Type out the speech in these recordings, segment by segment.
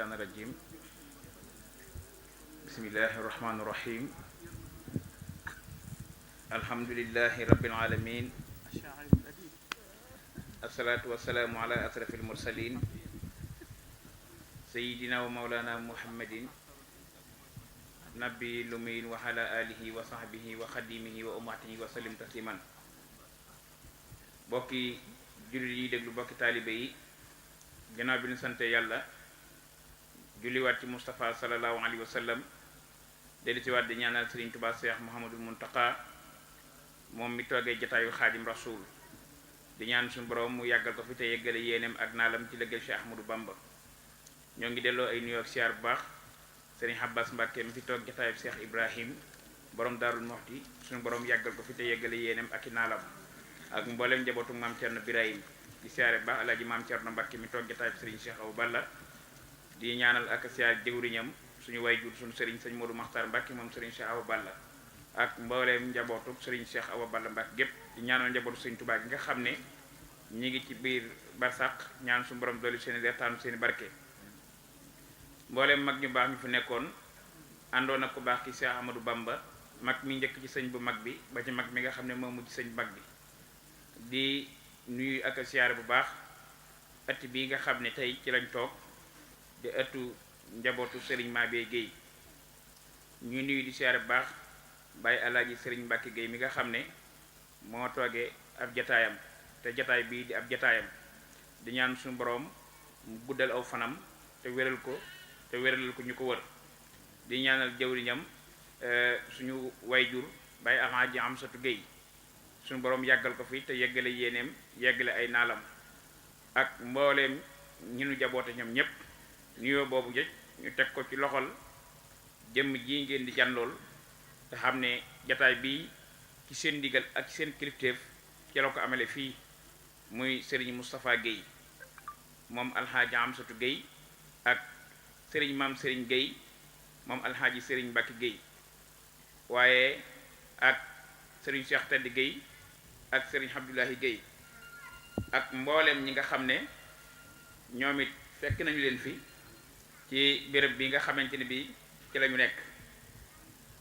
الشيطان الرجيم بسم الله الرحمن الرحيم الحمد لله رب العالمين الصلاة والسلام على أشرف المرسلين سيدنا ومولانا محمد نبي الأمين وعلى آله وصحبه وخديمه وأمته وسلم تسليما bokki jullit yi déglu bokki taalibe yi gannaaw bi ñu sante yàlla julliwaat ci Moustapha sallallahu alayhi wa sallam dellu ci waat di ñaanal Serigne Touba Cheikh Mouhamadul Mountakha moom mi toogee jataayu xaadim rasul di ñaan suñu borom mu yàggal ko fi te yeggale yéeneem ak naalam ci lëggal Cheikh Ahmadou Bamba ñoo ngi delloo ay nuyoo ak siyaar bu baax Serigne Abbas Mbacke mi fi toog jataayu Cheikh Ibrahim borom Daarul Muxti suñu borom yàggal ko fi te yeggale yéeneem ak i naalam ak mboolem njabootu maam Thierno Birahim di siyaare baax alaaji maam Thierno Mbacke mi toog jataay Serigne Cheikh Awa Balla di ñaanal ak siyaare jëwriñam suñu wayjur suñu Serigne sëñ Modou Makhtar Mbacke moom Serigne Cheikh Awa Balla ak mboolem njabootu Serigne Cheikh Awa Balla Mbacke gépp di ñaanal njabootu Serigne Touba gi nga xam ne ñi ngi ci biir barsàq ñaan suñu borom dolli seen reetaanu seen barke mboolem mag ñu baax ñu fi nekkoon àndoon ak ku baax ki Cheikh Amadou Bamba mag mi njëkk ci sëñ bu mag bi ba ci mag mi nga xam ne moo mujj sëñ mag bi di nuyu ak siyaare bu baax ëtt bii nga xam ne tey ci lañ toog di ëttu njabootu Serigne Mabé Guèye ñu nuyu di siyaare bu baax bàyyi alaaji Serigne Mbacke Guèye mi nga xam ne moo toogee ab jataayam te jataay bii di ab jataayam di ñaan suñu boroom mu guddal aw fanam te wéral ko te wéralal ko ñu ko wër di ñaanal jawriñam suñu wayjur bàyyi alaaji Amsatu Guèye suñu boroom yàggal ko fi te yeggale yéeneem yeggale ay naalam ak mbooleem ñi nu jaboote ñoom ñépp nuyoo boobu jëj ñu teg ko ci loxol jëmm ji ngeen di jànlool te xam ne jataay bii ci seen ndigal ak seen kilifteef ci la ko amale fii muy Serigne Moustapha Guèye moom alxaaji Amsatu Guèye ak Serigne maam Serigne Guèye moom alxaaji Serigne Mbacke Guèye waaye ak Serigne Cheikh Tedd Guèye ak Serigne Abdoulahi Guèye ak mboolem ñi nga xam ne ñoom it fekk nañu leen fi ci béréb bi nga xamante ne bi ci la ñu nekk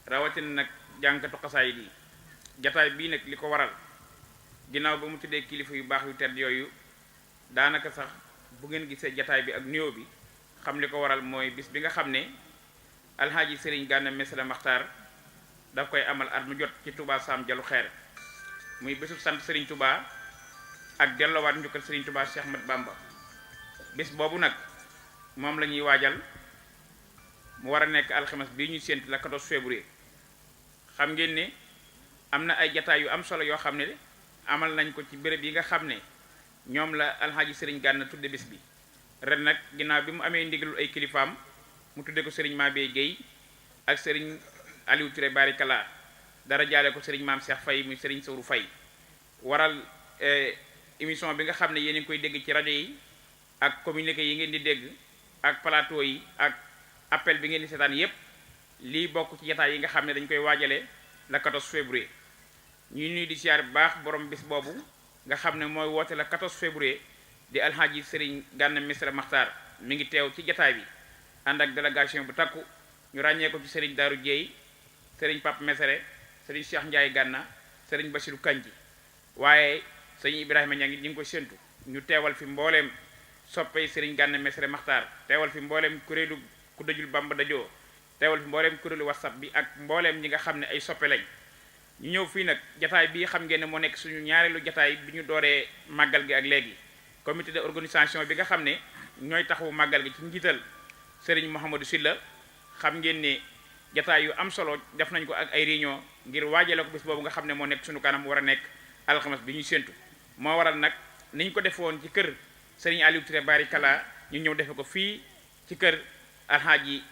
rawatina nag jànkatu xasaayid yi jataay bii nag li ko waral ginnaaw ba mu tuddee kilifa yu baax yu tedd yooyu daanaka sax bu ngeen gisee jataay bi ak nuyoo bi xam li ko waral mooy bis bi nga xam ne alxaaji Serigne Gana Messere Maxtaar daf koy amal at mu jot ci Touba Sam Jalu Xeer muy bésu sant Serigne Touba ak delloowaat njukkal Serigne Touba Cheikh Ahmad Bamba bés boobu nag moom la ñuy waajal mu war a nekk alxames bii ñuy séntu la 14 février xam ngeen ne am na ay jataay yu am solo yoo xam ne amal nañ ko ci béréb yi nga xam ne ñoom la alxaaji Serigne Gana tudde bés bi ren nag ginnaaw bi mu amee ndigalul ay kilifaam mu tudde ko Serigne Mabé Guèye ak Serigne Aliou Touré Barikala dara jaale ko Serigne Maam Cheikh Faye muy Serigne Sawru Faye waral émission bi nga xam ne yéen a ngi koy dégg ci rajo yi ak communiqué yi ngeen di dégg ak plateau yi ak appel bi ngeen di seetaan yépp lii bokk ci jataay yi nga xam ne dañ koy waajale la 14 février ñuy nuy di siyaar bu baax borom bis boobu nga xam ne mooy woote la 14 février di alxaaji Serigne Gana Messere Maxtaar mi ngi teew ci jataay bi ànd ak délégation bu takku ñu ràññee ko ci Serigne Darou Dieye Serigne Pape Messere Serigne Cheikh Ndiaye Gana Serigne Bassirou Kanji waaye Serigne Ibrahima ña ngi ñu ngi ko séntu ñu teewal fi mbooleem soppey Serigne Gana Messere Maxtaar teewal fi mbooleem kuréelu ku dajul Bamba dajoo teewal fi mbooleem kuréelu WhatsApp bi ak mbooleem ñi nga xam ne ay soppe lañ ñu ñëw fii nag jataay bii xam ngeen ne moo nekk suñu ñaareelu jataay bi ñu dooree màggal gi ak léegi comité de organisation bi nga xam ne ñooy taxawu màggal gi ci njiital Serigne Mouhamadou Sylla xam ngeen ne jataay yu am solo def nañ ko ak ay réunion ngir waajale ko bis boobu nga xam ne moo nekk suñu kanam war a nekk alxames bi ñuy séntu moo waral nag niñ ko defoon ci kër Serigne Aliou Touré Barikala ñu ñëw defe ko fii ci kër alxaaji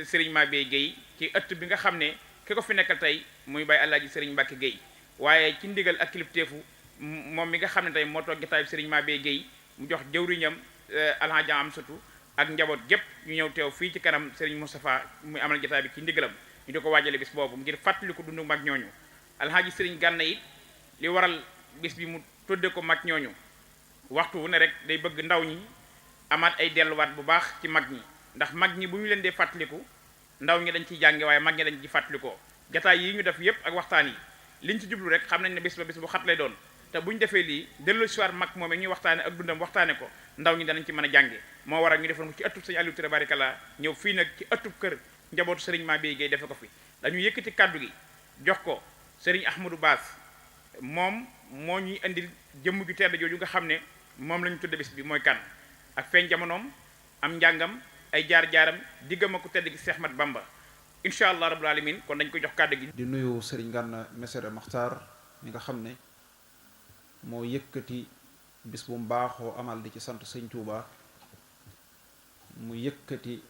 Serigne Mabé Guèye ci ëtt bi nga xam ne ki ko fi nekkal tey muy bàyyi alaaji Serigne Mbacke Guèye waaye ci ndigal ak kilifteefu moom mi nga xam ne tey moo toog jataay Serigne Mabé Guèye mu jox jëwriñam alxaaji Amsatu ak njaboot gépp ñu ñëw teew fii ci kanam Serigne Moustapha muy amal jataay bi ci ndigalam ñu di ko waajale bis boobu ngir fàttali ko dundu mag ñooñu alxaaji Serigne Gana it li waral bis bi mu tudde ko mag ñooñu waxtu wu ne rek day bëgg ndaw ñi amaat ay delluwaat bu baax ci mag ñi ndax mag ñi bu ñu leen dee fàttaliku ndaw ñi dañ ciy jànge waaye mag ñi dañ ci fàttalikoo jataay yi ñu def yépp ak waxtaan yi liñ ci jublu rek xam nañ ne bis ba bis bu xat lay doon te bu ñu defee lii dellu soir mag moom ñuy waxtaane ak dundam waxtaane ko ndaw ñi danañ ci mën a jànge moo waral ñu defoon ko ci ëttub sëñ Aliou Touré barikalla ñëw fii nag ci ëttub kër njabootu sëriñ Mabeye Gueye defe ko fi dañu yëkkati kàddu gi jox ko sëriñ Ahmadou Bass moom moo ñuy indil jëmm ju tedd jooju nga xam ne moom la ñu tudde bis bi mooy kan ak feeñ jamonoom am njàngam ay jaar-jaaram diggam ak ku tedd gi Seex Ahmad Bamba incha allah rabbul alamin kon dañ ko jox kàddu gi. di nuyu sëriñ Gana Messere Maxtaar mi nga xam ne moo yëkkati bis bu mbaaxoo amal di ci sant sëñ Touba mu yëkkati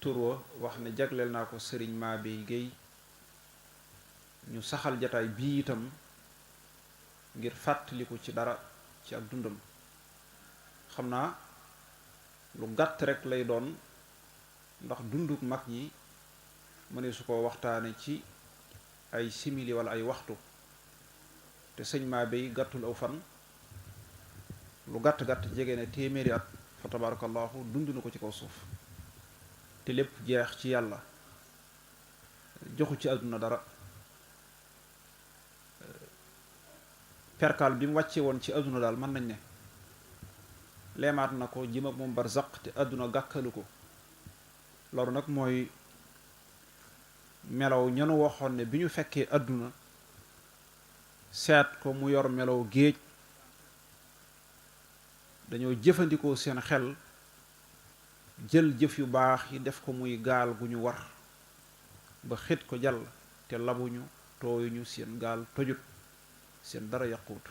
turwa wax ne jagleel naa ko sëriñ Mabeye Gueye ñu saxal jataay bii itam ngir fàttaliku ci dara ci ak dundam xam naa lu gàtt rek lay doon ndax dunduk mag ñi mëne su ko waxtaane ci ay simili wala ay waxtu te sëñ Mabeye gàttul aw fan lu gàtt-gàtt jege ne téeméeri at fa tabarakallahu dund na ko ci kaw suuf te lépp jeex ci yàlla joxu ci àdduna dara perkaal bi mu wàcce woon ci àdduna daal mën nañ ne leemaat na ko jëm ak moom barzaq te àdduna gàkkalu ko loolu nag mooy melaw ñanu waxoon ne bi ñu fekkee àdduna seet ko mu yor melaw géej dañoo jëfandikoo seen xel jël jëf yu baax yi def ko muy gaal gu ñu war ba xit ko jàll te labuñu tooyuñu seen gaal tojut seen dara yàquwut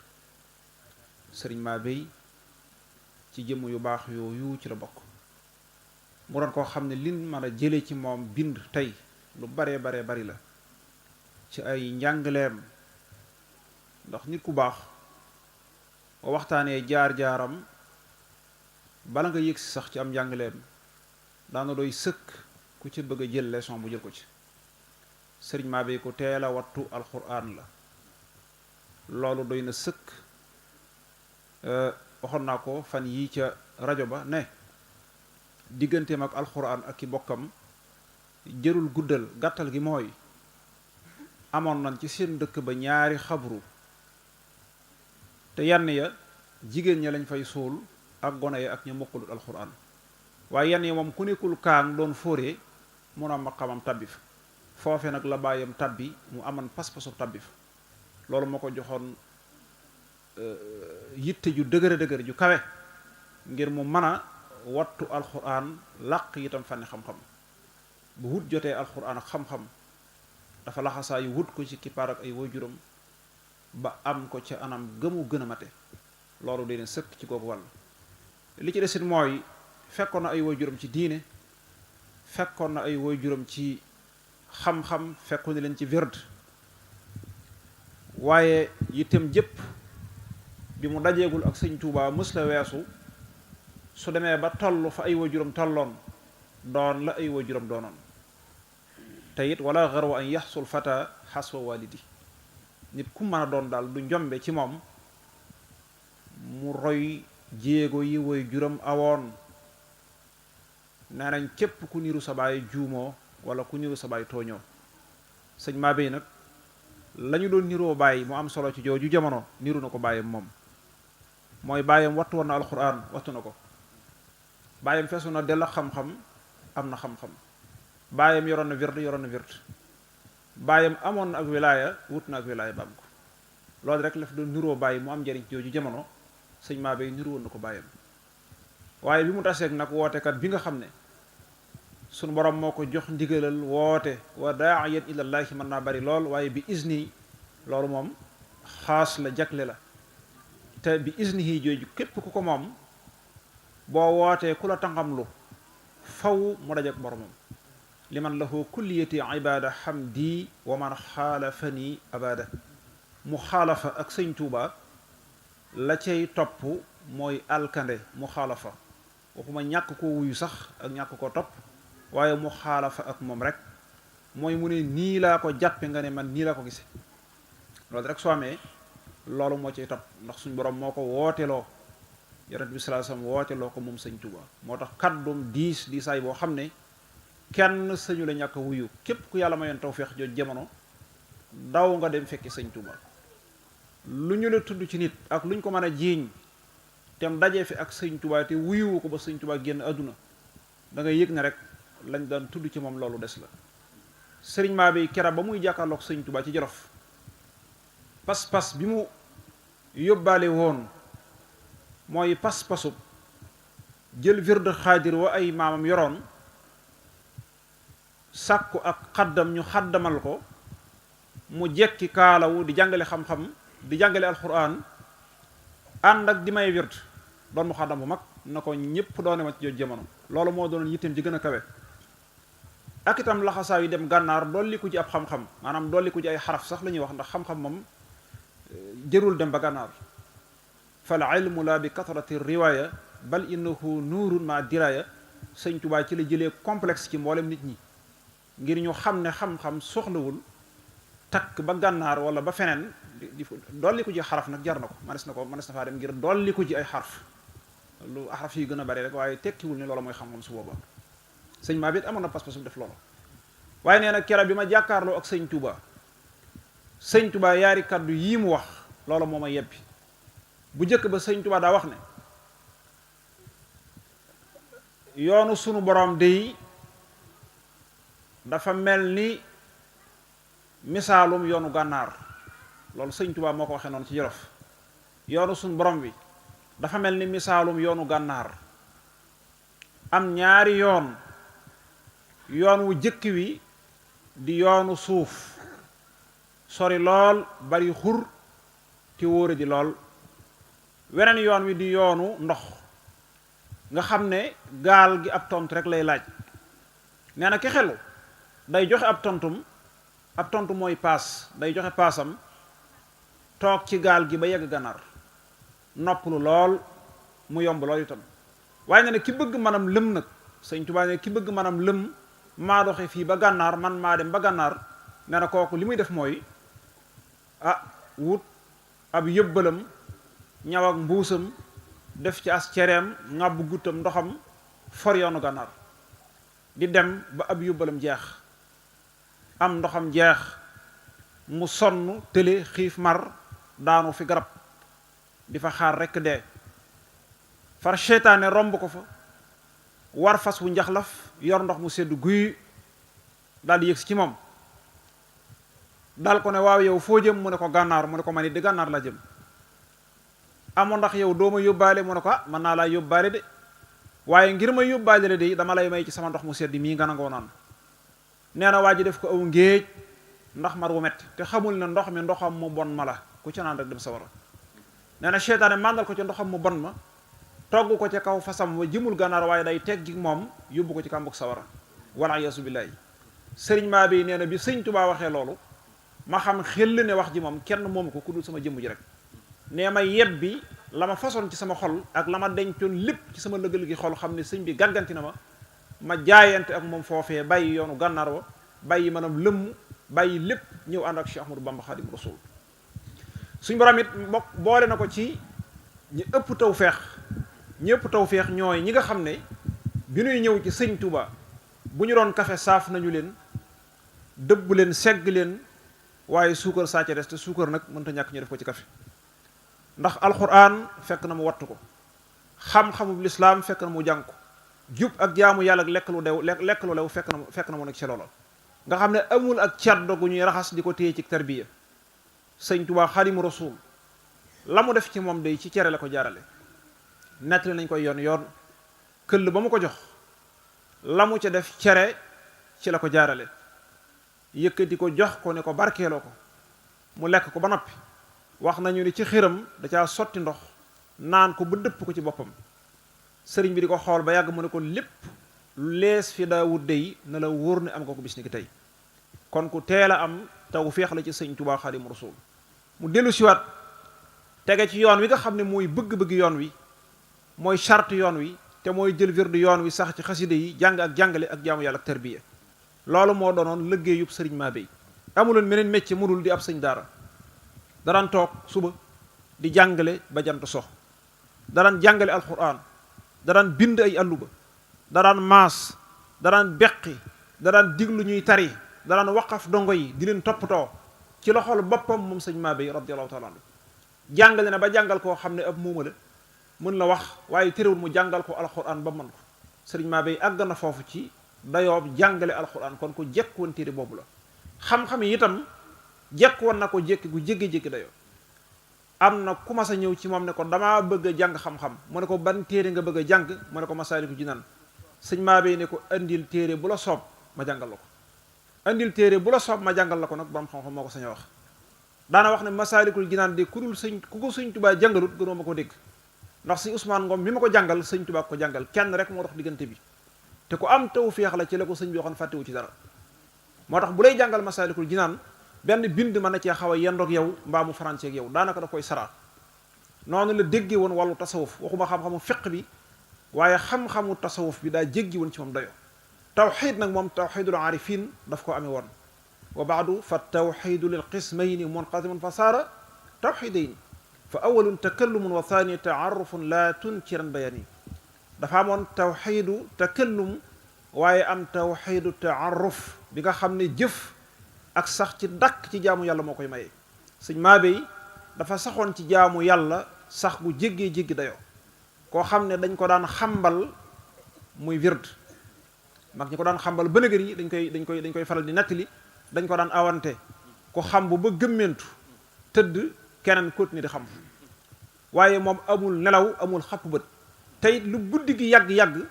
sëriñ Mabeye ci jëmm yu baax yooyu ci la bokk mu doon koo xam ne liñ mën a jële ci moom bind tey lu baree bari la ci ay njàngaleem ndax nit ku baax boo waxtaanee jaar-jaaram bala nga yëg si sax ci am njàngaleem daana doy sëkk ku ci bëgg a jël leçon bu jël ko ci sëriñ Mabeye ko teel a wattu alxuraan la loolu doy na sëkk waxoon naa ko fan yii ca rajo ba ne digganteem ak alxuraan ak ki bokkam jërul guddal gàttal gi mooy amoon nañ ci seen dëkk ba ñaari xabru te yenn ya jigéen ña lañ fay suul ak gone ya ak ña mokkalut alxuraan waaye yenn ya moom ku nekkul kaang doon fóoree mun a maqamam tabbif foofe nag la bàyyam tabbi mu aman pas-pasu tabbif loolu moo ko joxoon yitte ju dëgër ju kawe ngir mu mën a wattu alxuraan làq itam fànni xam-xam bu wut jotee alxuraan ak xam-xam dafa laxasaa yu wut ko ci kippaar ak ay waajuram ba am ko ca anam gëmu gën a mate loolu dina sëkk ci googu wàll li ci desit mooy fekkoon na ay waajuram ci diine fekkoon na ay waajuram ci xam-xam fekkoon na leen ci wird waaye yittem jëpp bi mu dajeegul ak sëñ Tuubaa mës la weesu su demee ba toll fa ay waajuram tolloon doon la ay waajuram doonoon te it wala xarwa an yaxsul fata xaswa walidi nit ku mën a doon daal du njombe ci moom mu roy jéego yi waajuram awoon nee nañ képp ku niru sa baay juumoo wala ku niru sa baay tooñoo sëñ Mabeye nag lañu doon niroo bàyyi mu am solo ci jooju jamono niru na ko bàyyam moom mooy bàyyam wattu woon na alxuraan wattu na ko bàyyam feesu na dell xam-xam am na xam-xam bàyyam yoroon na wird bàyyam amoon na ak wilaaya wut na ak wilaaya ba am ko loolu rek la fi doon niroo bàyyi mu am njariñ ci jooju jamono sëñ Mabeye niru woon na ko bàyyam waaye bi mu taseeg nag wootekat bi nga xam ne sunu borom moo ko jox ndigalal woote wa daa'iyan ilallaahi mën naa bari lool waaye bi izni loolu moom xaas la jagle la te bi iznihi jooju képp ku ko moom boo wootee ku la tàngamlu faw mu dajek boromam liman lahu kulliyati ibada hamdi wa man xaalafani abada mu xaalafa ak sëñ Tuuba la cay topp mooy alkande mu xaalafa waxuma ñàkk koo wuyu sax ak ñàkk koo topp waaye mu xaalafa ak moom rek mooy mu ne nii laa ko jàppe nga ne man nii laa ko gise loolu rek soo amee loolu moo cay topp ndax suñ borom moo ko wooteloo yonent bi sallallahu alayhi wasallam woote loo ko moom sëñ Tuuba moo tax kàddum diisaay boo xam ne kenn sëñu la ñàkk a wuyu képp ku yàlla mayoon tawfeex jooju jamono daw nga dem fekki sëñ Tuuba lu ñu la tudd ci nit ak lu ñu ko mën a jiiñ tem dajee fi ak sëñ Tuuba te wuyuwu ko ba sëñ Tuuba génn àdduna da ngay yëg ne rek lañ daan tudd ci moom loolu des la sëriñ Mabéye kera ba muy jàkkaarloog sëñ Tuuba ci Jolof pas-pas bi mu yóbbaale woon mooy pas-pasub jël wird xaadir wa ay maamam yoroon sàkku ak xaddam ñu xaddamal ko mu jekki kaalawu di jàngale xam-xam di jàngale alxuraan ànd ak di may wird doon mu xaddam bu mag na ko ñépp doone ma ci jooju jamono loolu moo doon yitteem ji gën a kawe ak itam laxasaa yi dem gànnaar dolli ko ci ab xam-xam maanaam dolli ko ci ay xaraf sax la ñuy wax ndax xam-xam moom jërul dem ba gànnaar fal ilmu la bi katrati riwaaya bal innahu nuurun ma diraya sëñ Tuubaa ci la jëlee complexe ci mboolem nit ñi ngir ñu xam ne xam-xam soxlawul takk ba gànnaar wala ba feneen di dolli ko ji xaraf nag jar na ko mënees na faa dem ngir dolli ko ji ay xaraf lu xaraf yi gën a bari rek waaye tekkiwul ne loola mooy xam-xam su boobaa sëñ Mabéye amoon na pas-pas bu def loolu waaye nee na kera bi ma jàkkaarloo ak sëñ Tuubaa yaari kaddu yii mu wax loola moo ma yebbi bu njëkk ba sëñ Tuubaa daa wax ne yoonu sunu borom dey dafa mel ni misaalum yoonu gànnaar loolu sëñ Tuubaa moo ko waxee noonu ci Jolof yoonu sunu borom bi dafa mel ni misaalum yoonu gànnaar am ñaari yoon wu jëkk wi di yoonu suuf sori lool bari xur te wóore di lool weneen yoon wi di yoonu ndox nga xam ne gaal gi ab tontu rek lay laaj nee na ki xelu day joxe ab tontu mooy paas day joxe paasam toog ci gaal gi ba yegg gànnaar noppalu lool mu yomb lool itam waaye nee na ki bëgg manam lëm nag sëñ Tuubaa ne ki bëgg manam lëm maa doxe fii ba gànnaar man maa dem ba gànnaar nee na kooku li muy def mooy wut ab yëbbalam ñaw ak mbuusam def ci as cereem ŋàbbu guttam ndoxam for yoonu gànnaar di dem ba ab yóbbalam jeex am ndoxam jeex mu sonn tële xiif mar daanu fi garab di fa xaar rekk dee far seytaane romb ko fa war fas wu njaxlaf yor ndox mu sedd guy daal di yëgsi ci moom daal ko ne waaw yow foo jëm mu ne ko gànnaar mu ne ko man it di gànnaar la jëm amoon ndax yow doo ma yóbbaale mu ne ko mën naa laa yóbbaale de waaye ngir ma yóbbaale la de dama lay may ci sama ndox mu sedd mii nga nangoo naan nee na waa ji def ko aw ngéej ndax mar wu metti te xamul ne ndox mi ndoxam mu bon ma la ku ca naan rek dem sawara nee na seytaane màndal ko ca ndoxam mu bon ma togg ko ca kaw fasam wa jëmul gànnaar waaye day teggi moom yóbbu ko ci kàmbug sawara wala yaasu billaahi sëriñ Mabéye nee na bi sëñ Tuubaa waxee loolu ma xam xel ne wax ji moom kenn moomu ko ku dul sama jëmm ji rek nee ma yebbi la ma façon ci sama xol ak la ma dencoon lépp ci sama lëgal gi xol xam ne sëñ bi gànganti na ma jaayante ak moom foofee bàyyi yoonu gànnaar wa bàyyi maanaam lëmm bàyyi lépp ñëw ànd ak Cheikh Ahmadou Bamba Xaadimu Rasuul suñ borom it boole na ko ci ñi ëpp tawfeex ñooy ñi nga xam ne bi ñuy ñëw ci sëñ Touba bu ñu doon kafe saaf nañu leen dëbb leen segg leen waaye suukar saa ca des te suukar nag mënta ñàkk ñu def ko ci kafe ndax alxuraan fekk na mu wattu ko xam-xamub lislaam fekk na mu jàng ko jub ak jaamu yàlla ak lekk lu lew fekk na mu nekk ci loola nga xam ne amul ak caddo gu ñuy raxas di ko téye ci tarbiya sëñ Tuubaa Xaadimu Rasuul la mu def ci moom day ci cere la ko jaarale nettali nañ koy yoon këll ba mu ko jox la mu ca def cere ci la ko jaarale yëkkati ko jox ko ne ko barkeeloo ko mu lekk ko ba noppi wax nañu ni ci xiram da caa sotti ndox naan ko ba dëpp ko ci boppam sëriñ bi di ko xool ba yàgg mu ne ko lépp lees fi daawut dey na la wóor ne am nga ko bis ni ki tey kon ku teel a am tawfeex la ci sëñ Tuubaa Xaadimu Rasuul mu dellu siwaat tege ci yoon wi nga xam ne mooy bëgg-bëgg yoon wi mooy charte yoon wi te mooy jël wirdu yoon wi sax ci xasida yi jàng ak jàngale ak jaamu yàlla ak tarbiya loolu moo doonoon liggéeyub sëriñ Mabéye amuloon meneen métier mu dul di ab sëñ daara daraan toog suba di jàngale ba jant so da daan jàngale alquran, da daan bind ay alluba, da daan maas, da daan beqi, da daan diglu ñuy tari, da daan waqaf dongo yi di leen toppatoo ci loxol boppam moom sëñ Mabéye radiyallahu taala anhu. jàngale na ba jàngal koo xam ne ab muuma la mën la wax waaye terewul mu jàngal ko alquran ba mën ko. sëriñ Mabéye àgg na foofu ci dayoob jàngale alquran, kon ko jekk woon téere boobu la. xam-xam yi itam jekk woon na ko jékki gu jéggi-jéggi dayoo. am na ku ma sa ñëw ci moom ne ko damaa bëgg a jàng xam-xam mu ne ko ban téere nga bëgg a jàng mu ne ko Masaalikul Jinaan. sëñ Mabéye ne ko andil téere bu la soob ma jàngal la ko. andil téere bu la soob ma jàngal la ko nag borom xam-xam moo ko sañ a wax. daana wax ne Masaalikul Jinaan de ku ko sëñ Tubaa jàngalut gënoo ma ko dégg, ndax si Ousmane Ngom mi ma ko jàngal sëñ Tubaa ko jàngal kenn rek moo dox diggante bi, te ku am tawfeex la ci la ko sëñ bi waxoon fàttewu ci dara. moo tax bu lay jàngal Masaalikul Jinaan benn bind mën na cee xaw a yendoog yow mbaa mu français ak yow daanaka da koy saraat. noonu la déggee woon wàllu tasawuf, waxuma xam-xamu fiq bi waaye xam-xamu tasawuf bi daa jéggi woon ci moom dayo. tawxid nag moom tawxidul aarifin daf ko amee woon. wa baadu fa tawxidu lil qismayni munqasimun fa saara tawxidayni fa awalun takallumun wa thani taarufun la tunkiran bayani. dafa amoon tawxidu takallum waaye am tawxidu taaruf bi nga xam ne jëf ak sax ci dakk ci jaamu yàlla moo koy maye. sëñ Mabéye dafa saxoon ci jaamu yàlla sax gu jéggee jéggi dayoo, koo xam ne dañ ko daan xambal muy wird. mag ñi ko daan xambal ba nëgër yi dañ koy faral di nettali, dañ ko daan awante ko xam bu ba gëmmentu tëdd keneen continuer di xam. waaye moom amul nelaw amul xapp bët, tey lu guddi gi yàgg-yàgg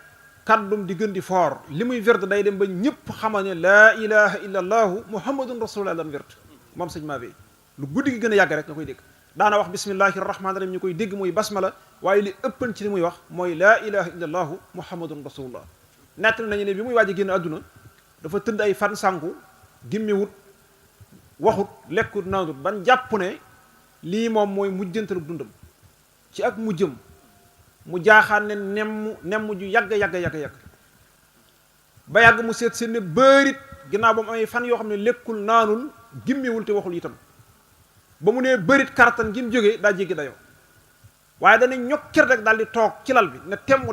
kàddum di gën di foor li muy wird day dem ba ñëpp xama ne laa ilaha illa allahu muhammadun rasulullah lan wird moom sëñ Mabéye. lu guddi gi gën a yàgg rek nga koy dégg daana wax bismillahi rahmaani rahim ñu koy dégg muy basmala, waaye li ëppan ci li muy wax mooy laa ilaha illa allahu muhammadun rasulullah. nettal nañu ne bi muy waaj a génn àdduna dafa tëdd ay fan sànku gimmiwut waxut lekkut naanut ban jàpp ne lii moom mooy mujjantalu dundam. ci ak mujjëm mu jaaxaan ne nemm ju yàgg ba yàgg mu seet seen ne bërit ginnaaw ba mu amee fan yoo xam ne lekkul naanul gimmiwul te waxul itam. ba mu nee bërit karatan gi mu jógee daa jéggi dayoo, waaye dana ñokkir rek daal di toog ci lal bi ne temm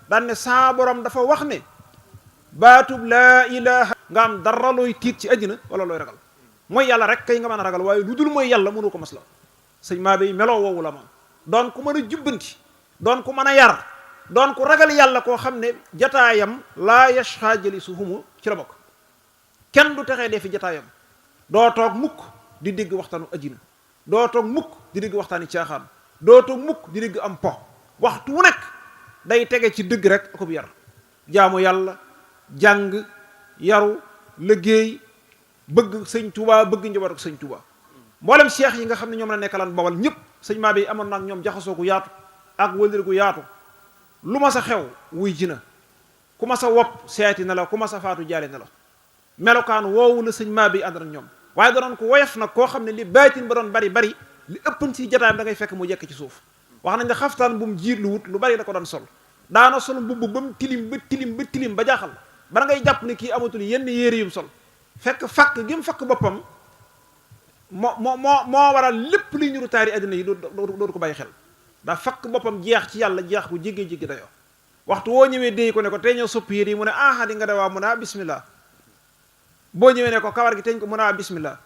daan ne saa borom dafa wax ne baatub laa ilaha nga am dara looy tiit ci àddina wala looy ragal mooy yàlla rek kay nga mën a ragal, waaye lu dul mooy yàlla mënu ko masla. sëñ Mabéye meloo woowu la ma doon ku mën a jubbanti, doon ku mën a yar, doon ku ragal yàlla koo xam ne jataayam laa yashqa jalisuhumu ci la bokk. kenn du texee dee fi jataayam. doo toog mukk di dégg waxtaanu àddina, doo toog mukk di dégg waxtaani caaxaan, doo toog mukk di dégg am po. waxtu wu nekk day tege ci dëgg rek akub yar, jaamu yàlla, jàng, yaru, liggéey, bëgg sëñ Tuubaa, bëgg njaboot ak sëñ Tuubaa. mboolem cheikh yi nga xam ne ñoom la nekkalaan Bawal ñëpp sëñ Mabéye amoon na ak ñoom jaxasoo gu yaatu ak wëlër gu yaatu. lu ma sa xew wuy ji na, ku ma sa wopp seeti na la, ku ma sa faatu jaale na la. melokaan woowu la sëñ Mabéye ànd ak ñoom, waaye da doon ko woyof nag koo xam ne li baatin ba doon bari li ëppan ci jataayam da ngay fekk mu jekk ci suuf. wax nañ ne xaftaan bu mu jiit lu wut lu bari da ko doon sol, daana sol mbubb ba mu tilim ba jaaxal ba ngay jàpp ne kii amatul yenn yére yum sol. fekk fakk gi mu fakk boppam moo waral lépp luy ñuru taari àddina yi dootu ko bàyyi xel. daa fakk boppam jeex ci yàlla jeex bu jéggi dayoo. waxtu woo ñëwee déy ko ne ko tey ñëw sopp yére yi mu ne di nga dawaa mu ne bismillah. boo ñëwee ne ko kawar gi teñ ko mu ne bismillah.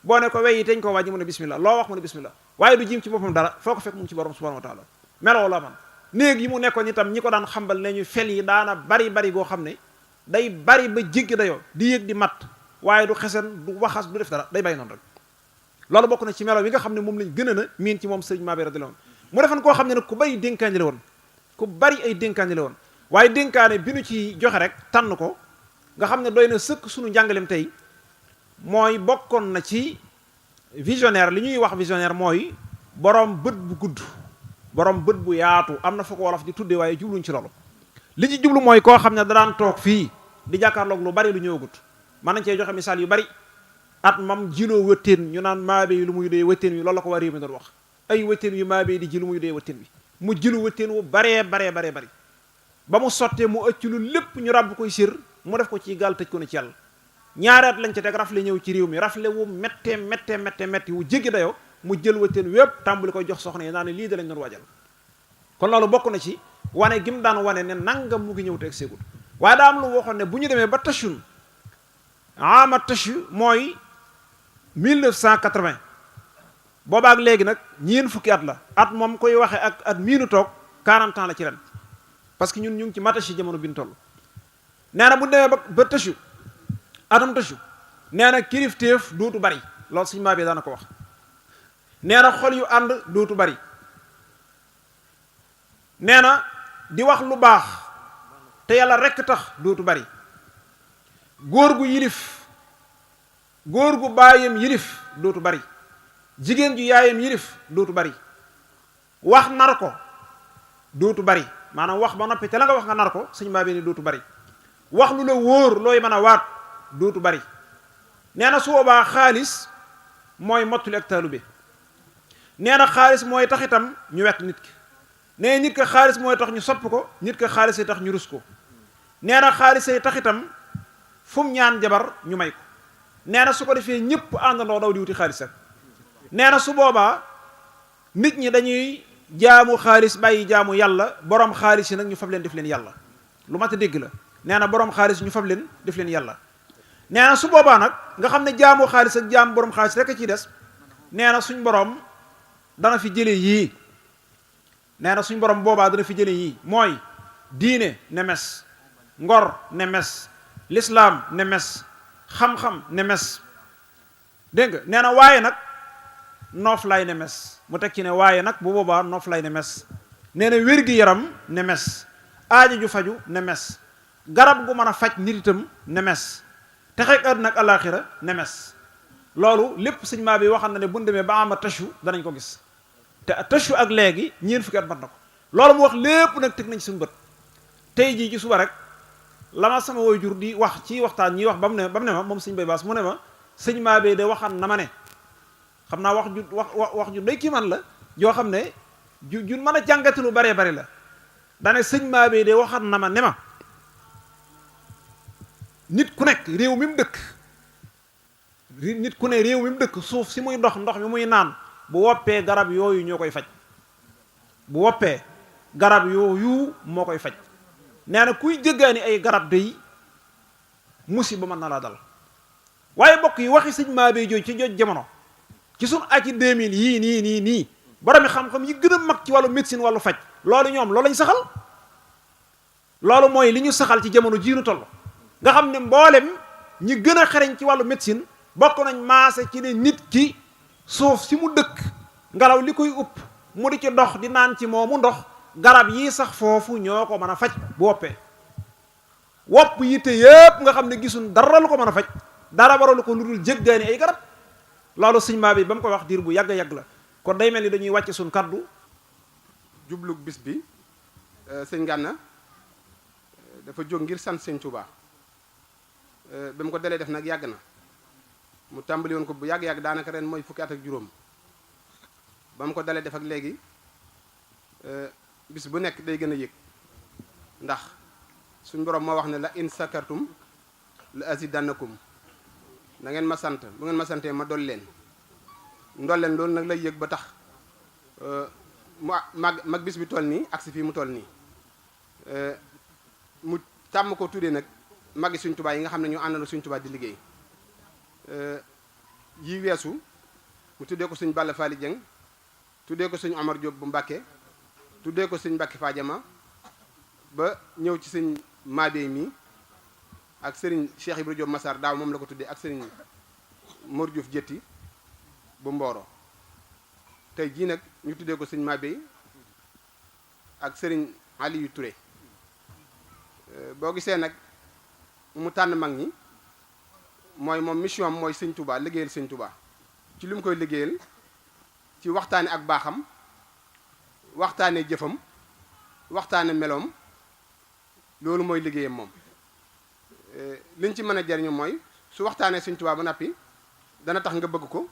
boo ne ko wey yi teñ ko wàññi mu ne bismillah. loo wax mu ne bismillah. waaye du jiim ci boppam dara, foo ko fekk mu ngi ci borom subhanahu wa taala. meloo la man néeg yi mu nekkoon itam ñi ko daan xambal ne ñu fel yi daana bari goo xam ne day bari ba jéggi dayoo, di yëg di mat, waaye du xesen du waxas du def dara, day bàyyi noonu rek. loolu bokk na ci melo bi nga xam ne moom lañ gën a miin ci moom sëriñ Mabéye radiyallahu anhu. mu defoon koo xam ne nag ku bari dénkaane la woon, ku bari ay dénkaane la woon, waaye dénkaane bi nu ci joxe rek tànn ko nga xam ne doy na sëkk suñu njàngaleem tey mooy bokkoon na ci visionnaire. li ñuy wax visionnaire mooy borom bët bu gudd, borom bët bu yaatu. am na fa ko wolof di tuddee waaye jubluñ ci loolu. li ci jublu mooy koo xam ne da daan toog fii di jàkkaarloog lu bari lu ñëwagut. mën nañ cee joxe misaal yu bari. at mam jiloo wëttéen ñu naan Mabéye lu muy dee wëttéen wi, loolu la ko waa réew mi doon wax. ay wëttéen yu Mabéye di ji lu muy dee wëttéen wi, mu jilu wëttéen wu baree bari ba mu sottee mu ëcc lu lépp ñu ràbb koy sir mu def ko ci gaal tëj ko ne ci yàlla. ñaareet lañ ca teg rafle ñëw ci réew mi, rafle wu metti wu jéggi dayoo, mu jël wëttéen wépp tàmbali koy jox soxna yi naa ne lii da lañ doon waajal. kon loolu bokk na ci wane gi mu daan wane ne nangam mu ngi ñëw te egseegul waaye daa am lu waxoon ne bu ñu demee ba tashun ama tashu mooy 1980 boobaak léegi nag ñeen fukki at la at moom koy waxe ak at miinu toog 40 ans la ci ren parce que ñun ñu ngi ci matashi jamono bi ñu toll nee na bu demee ba tashu atum tashu nee na kilifteef dootu bari loolu suñu maa bi daana ko wax nee na xol yu ànd dootu bari nee na di wax lu baax te yàlla rekk tax dootu bari góor gu yilif góor gu baayam yilif dootu bari jigéen ju yaayam yilif dootu bari wax nar ko dootu bari maanaam wax ba noppi te la nga wax nga nar ko suñu maa bi ni dootu bari wax lu la wóor looy mën a waat dootu bari nee na su boobaa xaalis mooy mottuli ak taalube nee na xaalis mooy tax itam ñu wekk nit ki nee nit ka xaalis mooy tax ñu sopp ko nit ka xaalis yi tax ñu rus ko nee na xaalis yi tax itam fu mu ñaan jabar ñu may ko nee na su ko defee ñëpp àndandoo daw di wuti xaalis ak nee na su boobaa nit ñi dañuy jaamu xaalis bàyyi jaamu yàlla borom xaalis yi nag ñu fab leen def leen yàlla lu mat a dégg la nee na borom xaalis ñu fab leen def leen yàlla nee na su boobaa nag nga xam ne jaamu xaalis ak jaamu borom xaalis rek a ciy des nee na suñ borom dana fi jële yii nee na suñ borom boobaa dana fi jële yii mooy diine ne mes ngor ne mes lislaam ne mes xam-xam ne mes dégg nga nee na waaye nag noof lay ne mes mu teg ci ne waaye nag bu boobaa noof lay ne mes nee na wér-gi-yaram ne mes aajo ju faju ne mes garab gu mën a faj nit itam ne mes texeeg àddina ak alaaxira ne mes loolu lépp sëñ maa bi waxam na ne bu ñu demee ba ama tashu danañ ko gis te tashu ak léegi ñeen fukki at mat na ko loolu mu wax lépp nag teg nañ suñu bët tey jii ci suba rek la ma sama woy jur di wax ci waxtaan ñiy wax ba mu ne ma moom sëñ bay baas mu ne ma sëñ maa bi de waxan na ma ne xam naa wax ju day kii man la joo xam ne ju mën a jàngati lu baree bari la dane sëñ maa bi de waxan na ma ne ma nit ku nekk réew mi mu dëkk nit ku ne réew mi mu dëkk suuf si muy ndox mi muy naan bu woppee garab yooyu ñoo koy faj bu woppee garab yooyu moo koy faj nee na kuy jéggaani ay garab day musiba mën na laa dal waaye bokk yi waxi sëñ maa bee jooju ci jooj jamono ci sun ati 2000 yii nii boromi xam-xam yi gën a mag ci wàllu médecine wàllu faj loolu ñoom loolu lañ saxal loolu mooy li ñu saxal ci jamono jiinu toll nga xam ne mboolem ñi gën a xereñ ci wàllu médecine bokk nañ maase ci ne nit ki suuf si mu dëkk ngelaw li koy upp mu di ci dox di naan ci moomu ndox garab yi sax foofu ñoo ko mën a faj bu woppee wopp yitte yépp nga xam ne gisuñ dara lu ko mën a faj dara waralu ko lu dul jéggaani ay garab loolu sëñ maa bi ba mu ko wax diir bu yàgg la kon day mel ni dañuy wàcce suñ kaddu jublug bis bi sëñ Gana dafa jóg ngir sant sëñ Touba ba mu ko dalee def nag yàgg na mu tàmbali woon ko bu yàgg-yàgg daanaka ren mooy fukki at ak juróom ba mu ko dalee def ak léegi bis bu nekk day gën a yëg ndax suñ borom moo wax ne la in sakartum la azidannakum na ngeen ma sant bu ngeen ma santee ma dolli leen ndolleen loolu nag lay yëg ba tax mag bis bi toll nii ak si fii mu toll nii mu tàmm ko tuddee nag magi suñ Tuubaa yi nga xam ne ñu àndandoo suñ Tuubaa di liggéey yi weesu mu tuddee ko suñ Balla Faali Jeng tuddee ko suñ Omar Diop bu Mbàkke tuddee ko suñ Mbàkke Fadiama ba ñëw ci suñ Mabey mi ak sëriñ Cheikh Ibra Diop Massar daaw moom la ko tuddee ak sëriñ Mor Diouf Jetti bu Mboro tey jii nag ñu tuddee ko suñ Mabey ak sëriñ Aliou Touré boo gisee nag mu tànn mag ñi mooy moom mission am mooy sëñ Touba liggéeyal sëñ Touba ci li mu koy liggéeyal ci waxtaane ak baaxam waxtaane jëfam waxtaane meloom loolu mooy liggéeyam moom liñ ci mën a jariñu mooy su waxtaanee sëñ Touba ba nappi dana tax nga bëgg ko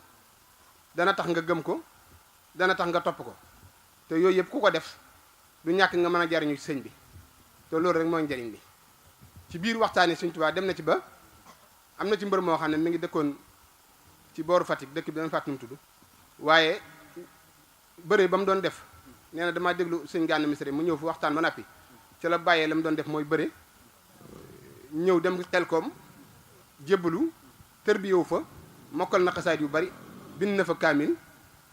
dana tax nga gëm ko dana tax nga topp ko te yooyu yëpp ku ko def du ñàkk nga mën a jariñu ci sëñ bi te loolu rek mooy njariñ bi ci biir waxtaanee sëñ Touba dem na ci ba am na ci mbër moo xam ne mi ngi dëkkoon ci booru Fatick dëkk bi dama fàtt nu mu tudd waaye bëre ba mu doon def nee na damaa déglu sëñ Gana Messere mu ñëw fi waxtaan ba nappi ci la bàyyee la mu doon def mooy bëre ñëw dem Xelkom jébbalu tërbiyewu fa mokkal na xasaayid yu bari bind na fa kaamil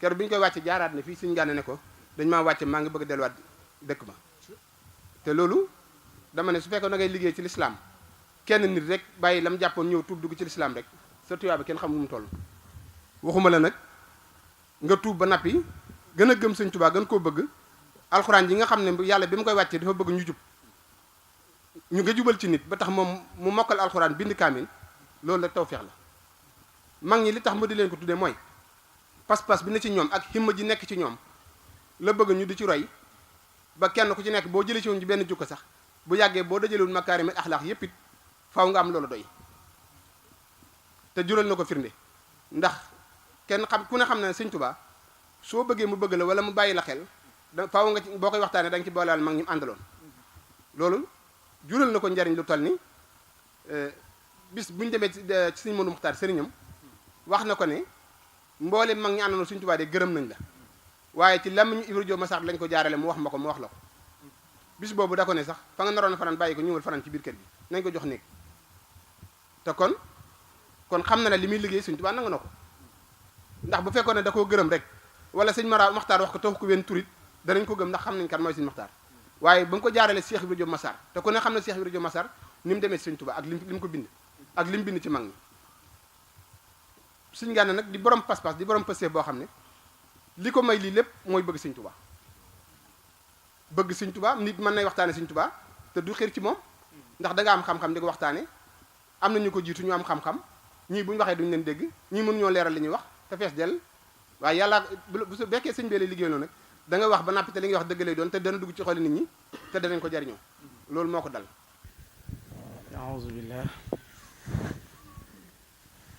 keroog bi ñu koy wàcce jaaraat na fii sëñ Gana ne ko dañ maa wàcce maa ngi bëgg a delluwaat dëkk ba te loolu dama ne su fekkoon da ngay liggéey ci lislaam kenn nit rek bàyyi la mu jàppoon ñëw tuub dugg ci lislaam rek sa tuyaa bi kenn xam nu mu toll waxuma la nag nga tuub ba nappi gën a gëm sëñ Tuubaa gën koo bëgg alxuraan yi nga xam ne yàlla bi mu koy wàccee dafa bëgg ñu jub ñu nga jubal ci nit ba tax moom mu mokkal alxuraan bind kaamil loolu rek tawfeex la mag ñi li tax ma di leen ko tuddee mooy pas-pas bi ne ci ñoom ak himma ji nekk ci ñoom la bëgg ñu di ci roy ba kenn ku ci nekk boo jëlee ci woon ci benn jukka sax bu yàggee boo dajalewul makaarimul axlaaq yépp it faaw nga am loolu doy te jural na ko firnde ndax kenn xam ku ne xam ne sëñ Tuubaa soo bëggee mu bëgg la wala mu bàyyi la xel da faaw nga ci boo koy waxtaanee da nga ci booleel mag ñi mu àndaloon loolu jural na ko njariñ lu toll ni bis bu ñu demee ci sëñ Moodu Muxtaar sëriñam wax na ko ne mboole mag ñi àndaloon sëñ Tuubaa de gërëm nañ la waaye ci làmmiñu Ibra Jóob Masaar lañ ko jaarale mu wax ma ko mu wax la ko bis boobu da ko ne sax fa nga naroon a fanaan bàyyi ko ñëwal fanaan ci biir kër gi nañ ko jox néeg te kon xam na ne li muy liggéey sëñ Tuubaa nanga na ko ndax bu fekkoon ne da koo gërëm rek wala sëñ Mara Maxtaar wax ko tax ko wenn turit danañ ko gëm ndax xam nañ kan mooy sëñ Maxtaar waaye ba nga ko jaarale Cheikh Ibra Jóob Masaar te ku ne xam ne Cheikh Ibra Jóob Masaar ni mu demee ci sëñ Tuubaa ak li mu ko bind ak li mu bind ci mag ñi sëñ Gana nag di borom pas-pas di borom pëstéef boo xam ne li ko may lii lépp mooy bëgg sëñ Tuubaa bëgg sëñ Tuubaa nit mën nay waxtaane sëñ Tuubaa te du xër ci moom ndax da nga am xam-xam di ko waxtaane am na ñu ko jiitu ñu am xam-xam ñii bu ñu waxee duñu leen dégg ñii mënu ñoo leeral li ñuy wax te fees dell waaye yàlla bu su bekkee sëñ bee lay liggéey noonu nag da nga wax ba nappi te li ngay wax dëgg lay doon te dana dugg ci xoli nit ñi te danañ ko jariñoo loolu moo ko dal a'uuzu billah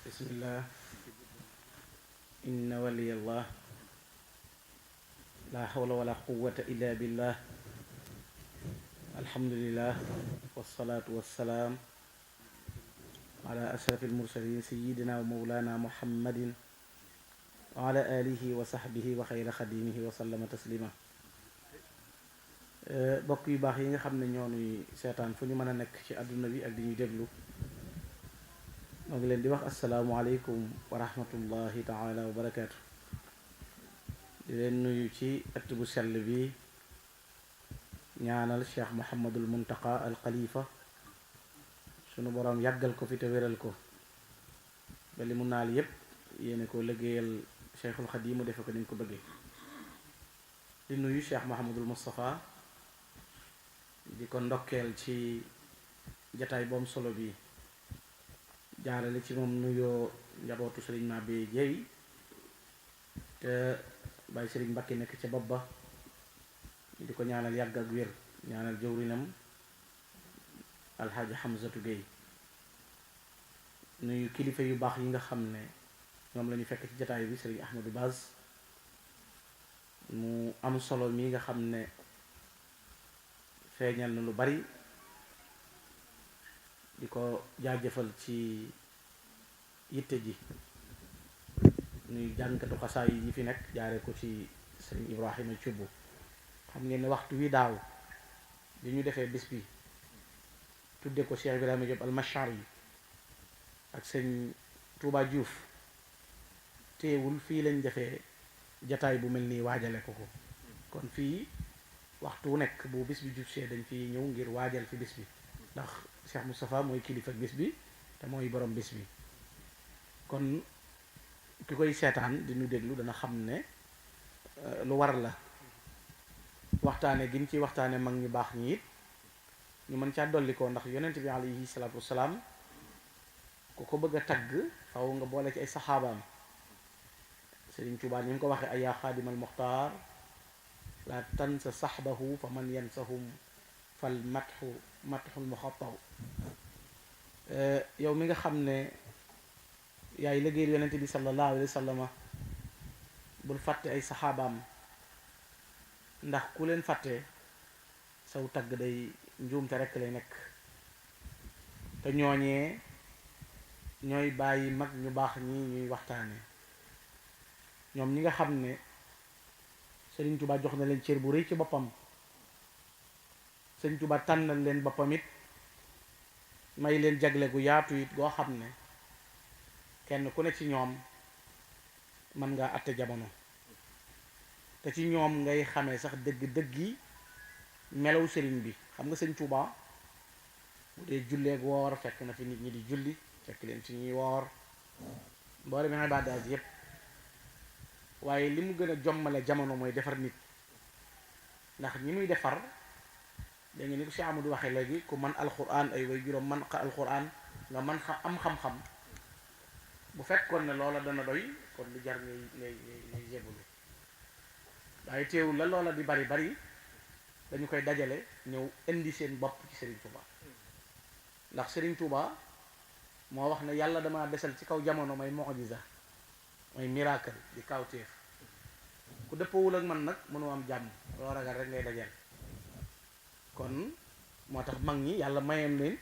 bismillah inna waliyallah la hawla wala quwwata illa billah alhamdulillah wassalaatu wassalaam ala ashrafil mursalin sayyidina wa mawlana muhammadin wa ala alihi wa sahbihi wa xayra xadimihi wa sallama taslima bokk yu baax yi nga xam ne ñoo nuy seetaan fu ñu mën a nekk ci àdduna bi ak di ñuy déglu moo ngi leen di wax asalaamualeykum wa rahmatullahi taala wa barakaatu di leen nuyu ci ëtt bu sell bi ñaanal cheikh Muhammadul Muntaqa al Khalifa sunu boroom yàggal ko fi te wéral ko ba li mu naal yépp yéene ko liggéeyal cheikhul Xadim mu defe ko ni ñu ko bëggee di nuyu cheikh Muhammadul Moustapha di ko ndokkeel ci jataay boom solo bi jaarale ci moom nuyoo njabootu sëriñ Mabé Dieye te bàyyi sëriñ Mbàkke nekk ca bopp ba di ko ñaanal yàgg ak wér ñaanal jëwrinam alxaaji Hamzatu Gueye nuyu kilifa yu baax yi nga xam ne ñoom la ñu fekk ci jataay bi sëriñ Ahmadou Baz mu am solo mi nga xam ne feeñal na lu bari di ko jaajëfal ci yitte ji nuy jànkatu xasaay yi fi nekk jaare ko ci sëriñ Ibrahima Thioub xam ngeen ne waxtu wi daaw bi ñu defee bis bi tudde ko Cheikh Ibrahima Diop al-Mashar yi ak sëñ Touba Diouf teewul fii lañ defee jataay bu mel nii waajale ko kon fii waxtu wu nekk bu bis bi jubsee dañ fi ñëw ngir waajal fi bis bi ndax Cheikh Moustapha mooy kilifa bis bi te mooy borom bis bi kon ki koy seetaan di nu déglu dana xam ne lu war la waxtaane gi ñu ci waxtaane mag ñu baax ñi it ñu mën caa dolli ko ndax yonent bi alayhi salaatu wasalaam ku ko bëgg a tagg faw nga boole ci ay saxaabaam Sëriñ Tuubaa ni mu ko waxee ay yaa xaadimal muxtaar la tansa saxbahu fa man yansahum fal matxul muxattaw yow mi nga xam ne yaay liggéeyal yonent bi sallallahu alayhi wa sallama bul fàtte ay saxaabaam ndax ku leen fàtte saw tagg day njuumte rekk lay nekk te ñooñee ñooy bàyyi mag ñu baax ñi ñuy waxtaane ñoom ñi nga xam ne Sëriñ Tuubaa jox na leen cër bu rëy ci boppam. Sëriñ Tuubaa tànnal leen boppam it may leen jagle gu yaatu it goo xam ne kenn ku ne ci ñoom mën ngaa àtte jamono, te ci ñoom ngay xamee sax dëgg-dëgg yi melaw sëriñ bi. xam nga Sëriñ Tuubaa bu dee julleeg woor fekk na fi nit ñi di julli, fekk leen ci ñuy woor, mboolem ibaadaat yépp, waaye li mu gën a jommale jamono mooy defar nit. ndax ñi muy defar da nga ni ko si Amadou waxee léegi ku man alxuraan ay way juróom man alxuraan nga man am xam-xam, bu fekkoon ne loola dana doy kon lu jar ngay jébbalu. waaye teewul la loola di bari bari dañu koy dajale ñëw indi seen bopp ci Serigne Touba. ndax Serigne Touba moo wax ne yàlla dama desal ci kaw jamono may mu'jiza, mooy miracle di kawteef. ku dëppawul ak man nag mënu am jàmm, loo ragal rek ngay dajal. kon moo tax mag ñi yàlla mayoon leen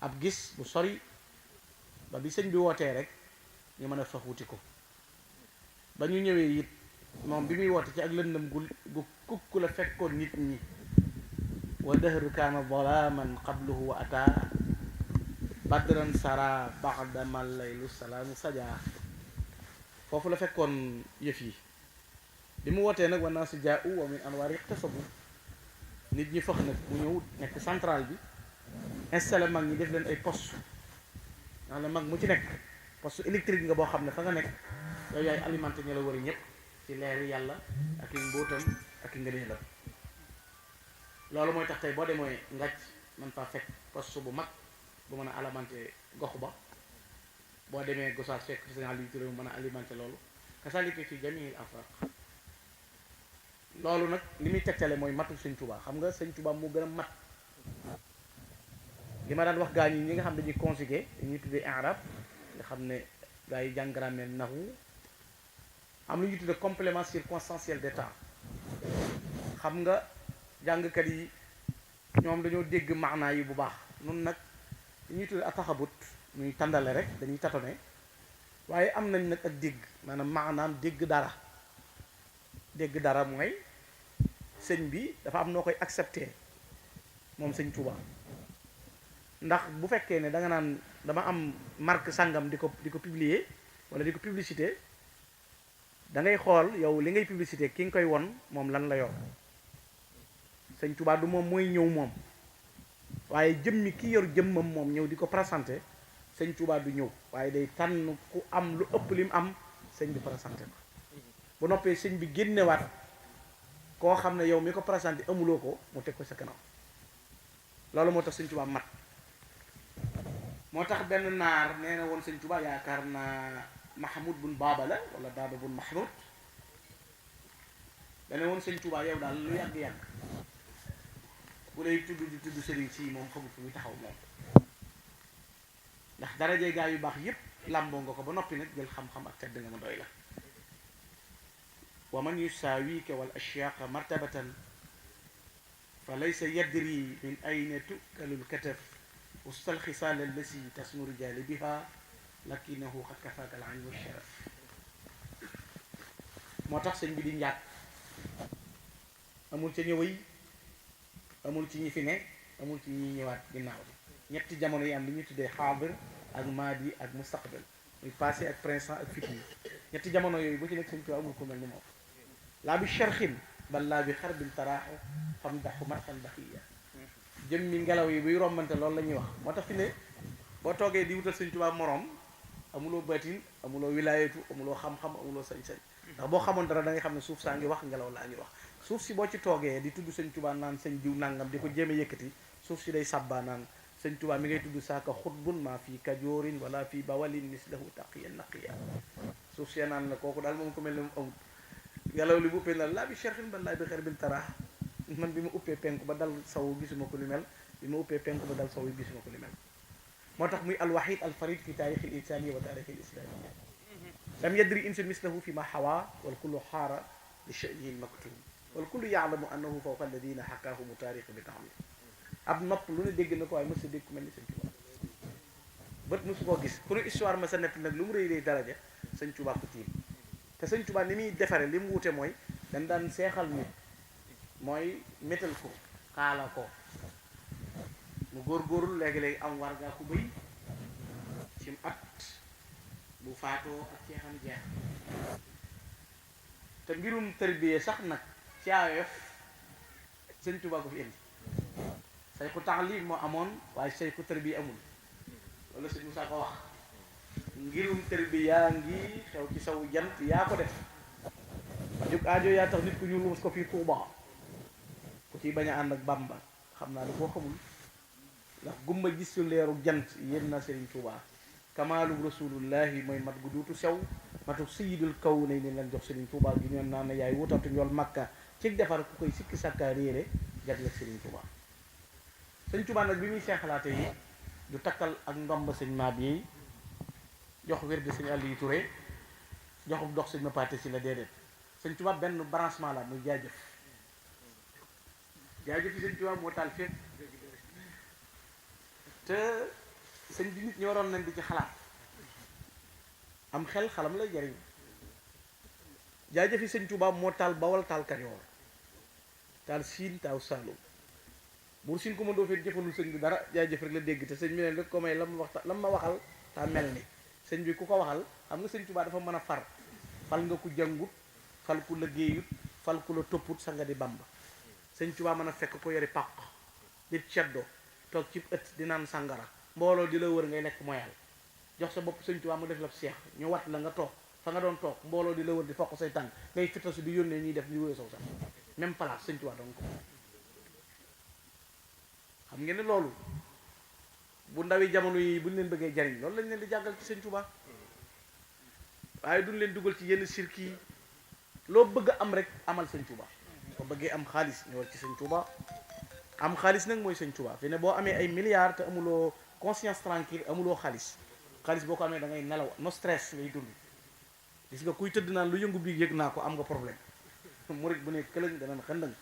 ab gis bu sori ba bi sëñ bi wootee rek ñu mën a fax wuti ko. ba ñu ñëwee it moom bi muy woote ci ak lëndëm gu kukk la fekkoon nit ñi. wa dahru kaana zalaman qabluhu wa ataa badran sara baxdamal laylu salaamu sajaa. foofu la fekkoon yëf yi. bi mu wootee nag wa naasu jaa'u wa min anwaari iqtasabu, nit ñi fax nag mu ñëw nekk centrale bi installé mag ñi def leen ay poste. ndax la mag mu ci nekk poste électrique nga boo xam ne fa nga nekk yow yaay alimenté ñu la wari ñëpp ci leeri yàlla ak i mbóotam ak i ngëneelam. loolu mooy tax tey boo demee ngàcc man faa fekk poste bu mag bu mën a alimenté gox ba. boo demee Gosaas fekk fi Sëñ Aliou Touré mu mën a alimenté loolu. kasaalika fi jamiil afaq. loolu nag li muy tegtale mooy matul Sëñ Tuubaa. xam nga Sëñ Tuubaa moo gën a mat. li ma daan wax gaa ñi nga xam dañuy conjugué dañuy tuddee i'rab, nga xam ne gaa yi jàng grammaire naxwu am lu ñuy tuddee complément circonstanciel d'état. xam nga jàngkat yi ñoom dañoo dégg maanaa yi bu baax. nun nag li ñuy tuddee ataxabut muy tàndale rek dañuy tatone, waaye am nañ nag ak dégg, maanaam maanaam dégg dara. dégg dara mooy sëñ bi dafa am noo koy accepté moom Sëñ Tuubaa. ndax bu fekkee ne da nga naan dama am marque sàngam di ko publier wala di ko publicité, da ngay xool yow li ngay publicité ki nga koy won moom lan la yor. Sëñ Tuubaa du moom mooy ñëw moom, waaye jëmmi ki yor jëmmam moom ñëw di ko présenté. Sëñ Tuubaa du ñëw waaye day tànn ku am lu ëpp li mu am sëñ bi présenté ko. bu noppee sëñ bi génnewaat koo xam ne yow mi ko présenté amuloo ko mu teg ko sa kanam. loolu moo tax Sëñ Tuubaa mat. moo tax benn naar nee na woon Sëñ Tuubaa, yaakaar naa Mahmoud bun Baaba la wala Baaba bun Mahmoud, dane woon Sëñ Tuubaa yow daal lu yàgg-yàgg ku lay tudd di tudd sëriñ si moom xamul fu muy taxaw moom. ndax darajee gaa yu baax yépp làmboo nga ko ba noppi nag jël xam-xam ak tedd nga ma doy la. wa man yusaawika wal ashyaaqa martabatan fa laysa yadri min ayna tukalul kataf ustal xisaal allasi tasmu rijaali biha lakinahu xad kafaaka al ayn wa sharaf. moo tax sëñ bi di njaat amul ca ñëway, amul ci ñi fi ne, amul ci ñi ñëwaat ginnaaw bi. ñetti jamono yi am li ñuy tuddee xaadir ak maadi ak mustaqbal, muy passé ak présent ak futur. ñetti jamono yooyu bu ci nekk Sëñ Tuubaa amul ko mel ni moom. laa bi sharxin bal laa bi xarbin taraaxu fam daxu marxan baxiya. jëmmi ngelaw yi buy rombante loolu la ñuy wax. moo tax fi ne boo toogee di wutal Sëñ Tuubaa moroom amuloo batin, amuloo wilaayatu, amuloo xam-xam, amuloo sañ-sañ. ndax boo xamoon dara da ngay xam ne suuf saa ngi wax, ngelaw laa ngi wax. suuf si boo ci toogee di tudd Sëñ Tuubaa naan sëñ diw nangam di ko jéem a yëkkati, suuf si day sàbbaa naan Sëñ Tuubaa mi ngay tudd saaka xutbun maa fii kajoorin wala fii bawalin mislahu taqiyan naqiya. suuf si naan la kooku daal moom ko mel ne mu amut. ngelaw li bu uppee la laa bi sharxin bal laa bi xarbin taraax. man bi ma uppee penku ba dal saw gisuma ko li mel, bi ma uppee penku ba dal saw gisuma ko li mel. moo tax muy alwahid alfarid fi taarixi l insani wa taarixi l islami. lam yadri insun mislahu fi ma xawaa wal kullu xaara li sha'nihi l maktum wal kullu yaalamu annahu fawqa alladina xakaahumu taarixi bi taxam. ab nopp lu ne dégg na ko waaye mos a dégg ku mel ni Sëñ Tuubaa. bët mosu koo gis ku ne histoire ma sa nett nag lu mu rëy rëy daraja Sëñ Tuubaa ko tiim. te Sëñ Tuubaa ni muy defare li mu wute mooy dañ daan seexal nit mooy métal ko kaala ko mu góorgóorlu léegi-léegi am war gaa ku bëy ci at bu faatoo ak ceexam jeex te mbirum tërbiye sax nag ci AOF sëñ Tuubaa ko fi indi sayxu taalim moo amoon waaye sayxu tërbiye amul loolu sëñ Musaa ko wax ngirum tërbiye yaa ngi xew ci saw jant yaa ko def juk aajo yaa tax nit ku ñuul wus ko fii Tuubaa ku ci bañ a ànd ak Bàmba xam naa da koo xamul ndax gumba gis su leeru jant yéen na Sëriñ Tuubaa kamaalu rasulullahi mooy mat gu duutu sew matu sayidul kaw nay ni leen jox Sëriñ Tuubaa gi ñoon naan yaay wutatu njool Makka ci defar ku koy sikki sàkkaa réere jagleel Sëriñ Tuubaa Sëriñ Tuubaa nag bi muy seexalaate yi du takkal ak ndomba sëñ maab yi jox wér de sëñ Aliou Touré joxub dox sëñ ma paate si la déedéet Sëriñ Tuubaa benn branchement la muy jaajëf jaajëf yi Sëriñ Tuubaa moo taal fépp te sëñ bi nit ñi waroon nañ di ci xalaat am xel xalam lay jariñ jaajëf yi Sëriñ Tuubaa moo taal Bawol taal Kajoor taal Siin taal Saalum buur Siin ko ma doo fee jëfalul sëñ bi dara jaajëf rek la dégg te sëñ bi ne rek ko may lam ma waxal taa mel ni sëñ bi ku ko waxal xam nga Sëriñ Tuubaa dafa mën a fal nga ku jàngut fal ku liggéeyut fal ku la topput sa nga di Bàmba Sëriñ Tuubaa mën a fekk ko yori pàq di ceddo toog ci ëtt di naan sàngara mbooloo di la wër ngay lekk moyal jox sa bopp Sëriñ Tuubaa mu def la seex ñu wat la nga toog fa nga doon toog mbooloo di la wër di fokk say tànk ngay fitasu di yónnee ñuy def ñu wéy saw sax même place Sëriñ Tuubaa donc xam ngeen ne loolu bu ndawi jamono yi buñ leen bëggee jariñ loolu lañ leen di jàngal ci Sëriñ Tuubaa waaye duñ leen dugal ci yenn cirque yi loo bëgg a am rek amal Sëriñ Tuubaa boo bëggee am xaalis ñëwal ci Sëriñ Tuubaa am xaalis nag mooy Sëriñ Tuubaa fi ne boo amee ay milliards te amuloo conscience tranquille amuloo xaalis boo ko amee da ngay nelaw no stress ngay dund gis nga kuy tëdd naan lu yëngu bii yëg naa ko am nga problème murit bu ne këlëng danañ xëndëng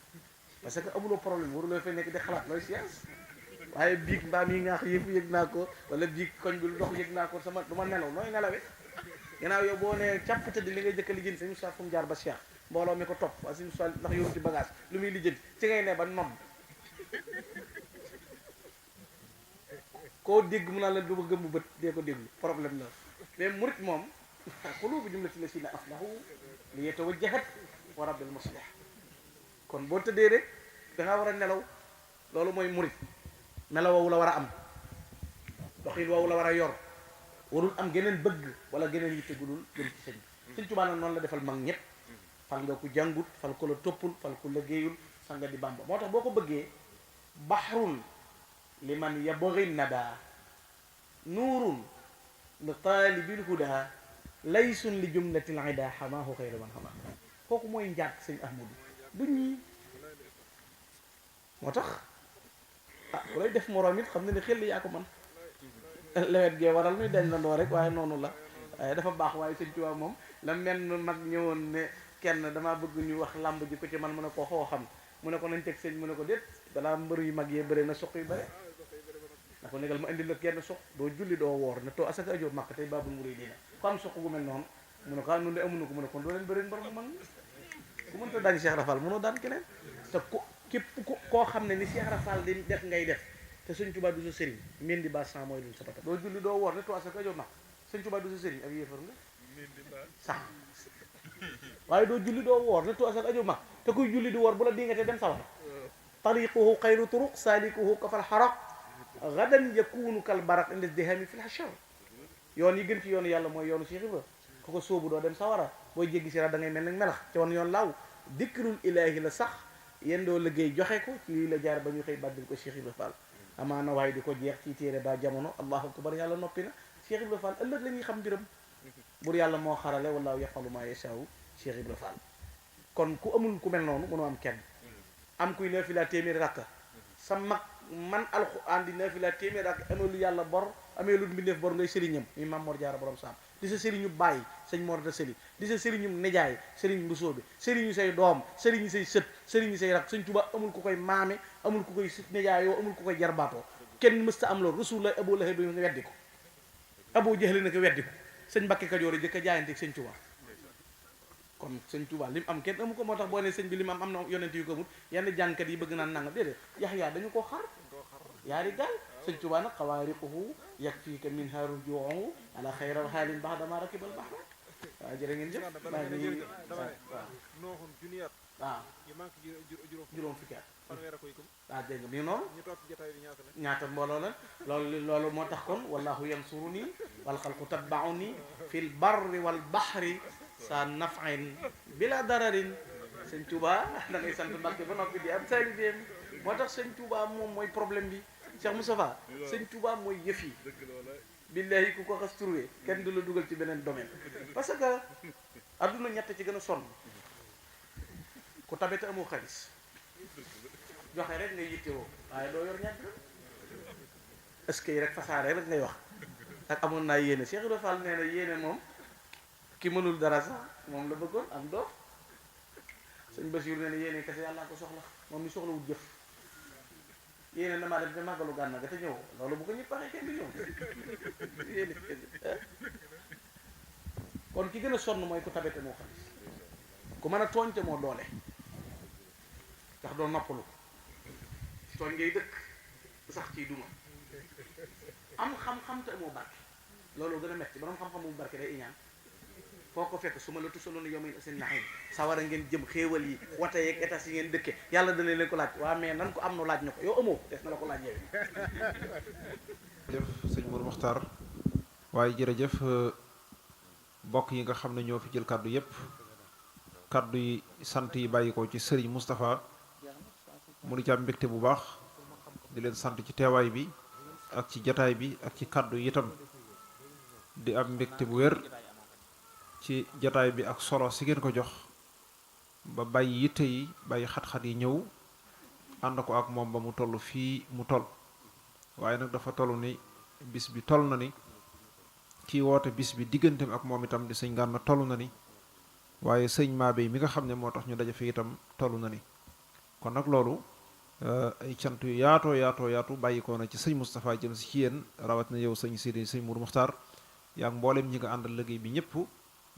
parce que amuloo problème waruloo fay nekk di xalaat looy science waaye biig mbaam yi ngaax yëpp yëg naa ko wala biig koñ bi lu dox yëg naa ko sama du ma nelaw nooy nelawee gannaaw yow boo ne càpp tëdd li ngay jëkk a lijjanti Sëriñ Musaa fu mu jaar ba Cheikh mbooloo mi ko topp waa Sëriñ Musaa ndax yoru ci bagage lu muy lijjanti ci ngay ne ba nodd koo dégg mu naa la duma gëmmu bët dee ko déglu problème la mais murit moom quluubu jumlati llaziina aflahu li yatawajjahat wa rabbil muslih kon boo tëddee rek dangaa war a nelaw loolu mooy murit melaw woowu la war a am doxin woowu la war a yor warul am geneen bëgg wala geneen yitte gudul jëm ci sëñ Sëriñ Tuubaa nag noonu la defal mag ñëpp fal nga ku jàngut fal ko la toppul fal ko liggéeyul fal nga di Bàmba moo tax boo ko bëggee bahrun liman yabghi nada nuurun li taalibil huda laysun li jumlatil ida xamaahu xayra man xamaa kooku mooy njaat sëñ Ahmadu du ñii moo tax ku lay def moroom it xam ne ni xel yaa ko man lewet gee waral nuy dañ la ndoo rek waaye noonu la waaye dafa baax waaye Sëriñ Tuubaa moom la mel mag ñëwoon ne kenn damaa bëgg ñu wax làmb ji ko ci man mu ne ko xoo xam mu ne ko nañ teg sëñ mu ne ko déet balaa mbër yu mag yee bëre na suq yu bëre na ko negal ma indi la kenn suq doo julli doo woor ne too asaka ajo màkk tey baabul mu réy dina ko am suq gu mel noonu mu ne ko ah noonu de amuñu ko mu ne kon doo leen bëre mbër mu man ku mënta daan Cheikh Rafal mënoo daan keneen te ku képp koo xam ne ni Cheikh Rafal di def ngay def te Sëriñ Tuubaa du sa sëriñ men di ba san mooy luñ sa pata doo julli doo woor ne too asaka ajo màkk Sëriñ Tuubaa du sa sëriñ ak yéefar nga sax waaye doo julli doo woor ne too asaka ajo màkk te kuy julli di woor bu la di nga te dem sawar tariquhu xayru turuq salikuhu kafal xaraq gadan yakunu kal barak indes dehami fil hashar yoon yi gën ci yoonu yàlla mooy yoonu Cheikh Ibra ku ko sóobu doo dem sawara booy jéggi sira da ngay mel nag melax ci wan yoon laaw dikrul ilaahi la sax yéen doo liggéey joxe ko ci lii la jaar ba ñu xëy bàddil ko Cheikh Ibra Fall amaana waaye di ko jeex ci téere ba jamono allahu akbar yàlla noppi na Cheikh Ibra Fall ëllëg la ñuy xam mbiram bur yàlla moo xarale wallaahu yafalu ma yashaa'u Cheikh Ibra Fall kon ku amul ku mel noonu mënoo am kenn am kuy naafila téeméeri rakka sa mag man alxuraan di naafila téeméeri rakka amee lu yàlla bor amee lu mbindeef bor ngay sëriñam muy Maam Mor Jaara borom saam di sa sëriñu bàyyi sëñ Mor da Sëli di sa sëriñu nijaay sëriñ Mbusoo bi sëriñu say doom sëriñu say sët sëriñu say rak sëñ Tuubaa amul ku koy maame amul ku koy nijaayoo amul ku koy jarbaatoo kenn mësta am loolu Rasul la Abu Lahab bi nga weddi ko Abu Jahl na ko weddi ko sëñ Mbàkke Kajoor yi jëkk a jaayante ak sëñ Tuubaa kon sëñ Tuubaa lim am kenn amu ko moo tax boo ne sëñ bi lim am na yonent yu ko amut yenn jàngkat yi bëgg naan nanga déedéet Yaxya dañu koo xar yaari gaal sëñ Tuubaa nag xawaariquhu yakfiika minha rujuuhu ala xayra xaalin baxdama rakibal baxra waaw jërë ngeen jëf maa ngi waaw juróom fukki at waaw dégg nga mi noonu ñaata mbooloo la loolu moo tax kon wallahu yansuruni wal xalqu tatbauni fil barri wal baxri sa naf'in bila dararin sëñ Touba da ngay sant Mbàkke ba noppi di am taalibeem moo tax sëñ Touba moom mooy problème bi Cheikh Moustapha sëñ Touba mooy yëf yi billahi ku ko xas trouvé kenn du la dugal ci beneen domaine parce que adduna ñett ci gën a sonn ku tabete amoo xaalis joxe rek ngay yittewoo waaye doo yor ñett est-ce que rek fasaare rek ngay wax ak amoon naa yéene Cheikh Ibrahima Fall nee na yéene moom ki mënul dara sax moom la bëggoon am doof sëñ Basiir nee na yéene kese yàllaa ko soxla moom mi soxlawul jëf yéene damaa dem te màggalu Gànnaar ga te ñëw loolu bu ko ñëpp waxee kenn du ñëw yéene kon ki gën a sonn mooy ku tabete moo xaalis ku mën a tooñ te moo doole ndax doo noppalu tooñ ngay dëkk sax ciy duma am xam-xam te amoo barke loolu gën a metti borom xam-xam mu barke day iñaan foo ko fekk su ma la tusaloon yow mi seen naxin sawara ngeen jëm xéewal yi wate yeeg état yi ngeen dëkke yàlla dana leen ko laaj waa mais nan ko am nu laaj na ko yow amoo des na la ko laaj yow. jërëjëf sëñ Mour Mokhtar waaye jërëjëf bokk yi nga xam ne ñoo fi jël kàddu yépp kàddu yi sant yi bàyyi ko ci Serigne Moustapha mu di ci am mbégte bu baax di leen sant ci teewaay bi ak ci jataay bi ak ci kàddu yi itam di am mbégte bu wér ci jataay bi ak solo si ngeen ko jox ba bàyyi yitte yi bàyyi xat-xat yi ñëw ànd ko ak moom ba mu toll fii mu toll waaye nag dafa toll ni bis bi toll na ni kii woote bis bi digganteem ak moom itam di sëñ Gana toll na ni waaye sëñ Mabey mi nga xam ne moo tax ñu daje fi itam toll na ni kon nag loolu ay cant yu yaatu bàyyi ko na ci sëñ Moustapha jëm si ci yéen rawat na yow sëñ Sidi sëñ Mour Mokhtar yaa ngi mboolem ñi nga àndal liggéey bi ñëpp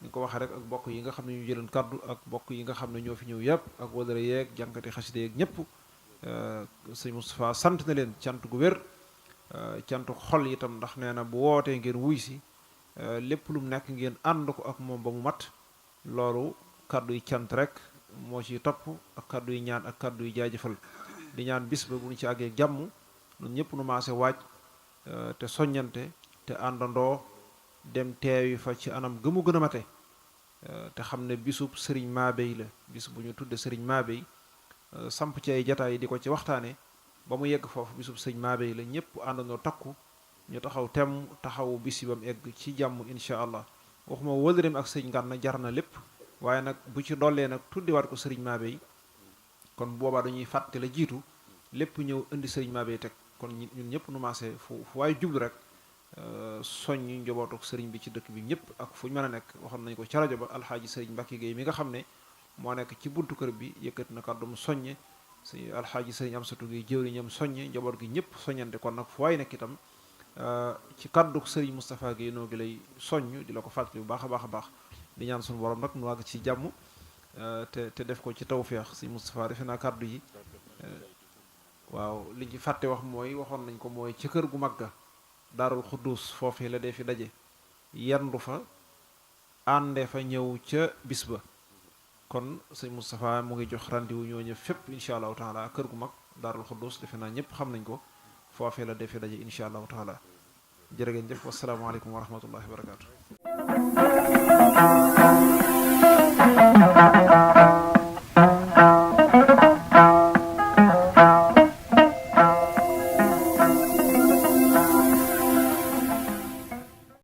ni ko waxee rek ak bokk yi nga xam ne ñu jëleen kaddu ak bokk yi nga xam ne ñoo fi ñëw yëpp ak wadara yeeg jànkati xaside yeeg ñëpp sëñ Moustapha sant na leen cant gu wér cantu xol itam ndax nee na bu wootee ngeen wuy si lépp lu mu nekk ngeen ànd ko ak moom ba mu mat loolu kaddu yi cant rek moo ciy topp ak kaddu yi ñaan ak kaddu yi jaajëfal di ñaan bis ba bu ñu ci àggee jàmm ñun ñëpp nu maase waaj te soññante te àndandoo dem teewi fa ci anam gëmu gën a mate te xam ne bisub sëriñ Mabey la bis bu ñu tudde sëriñ Mabey samp ci ay jataay di ko ci waxtaane ba mu yegg foofu bisub sëriñ Mabey la ñëpp àndandoo takku ñu taxaw temm taxawu bis yi ba mu egg ci jàmm incha allah waxuma wëlëreem ak sëriñ Gana jar na lépp waaye nag bu ci dollee nag tuddiwaat ko sëriñ Mabey kon boobaa dañuy fàtte la jiitu lépp ñëw indi sëriñ Mabey teg kon ñun ñëpp nu maase fu waaye jublu rek soññ njobootuk sëriñ bi ci dëkk bi ñëpp ak fu ñu mën a nekk waxoon nañu ko ca rajo ba alxaaji sëriñ Mbacke Gueye mi nga xam ne moo nekk ci buntu kër bi yëkkati na kàddu mu soññe si alxaaji sëriñ Amsatu Gueye jëwriñam soññe njaboot gi ñëpp soññante kon nag fu waay nekk itam ci kàdduk sëriñ Moustapha Gueye noo gi lay soññ di la ko fàttali bu baax a baax di ñaan suñu borom nag nu wàgg ci jàmm te def ko ci tawfeex sëriñ Moustapha defe naa kàddu yi waaw liñ ci fàtte wax mooy waxoon nañ ko mooy ci kër gu mag ga daarul xuddus foofee la dee fi daje yendu fa ànde fa ñëw ca bis ba kon sëñ Moustapha mu ngi jox rendez-vous ñooñu fépp incha allahu taala kër gu mag daarul xuddus defe naa ñëpp xam nañ ko foofee la dee fi daje incha allahu taala jërë ngeen jëf wasalaamaaleykum wa rahmatullahi wa barakatu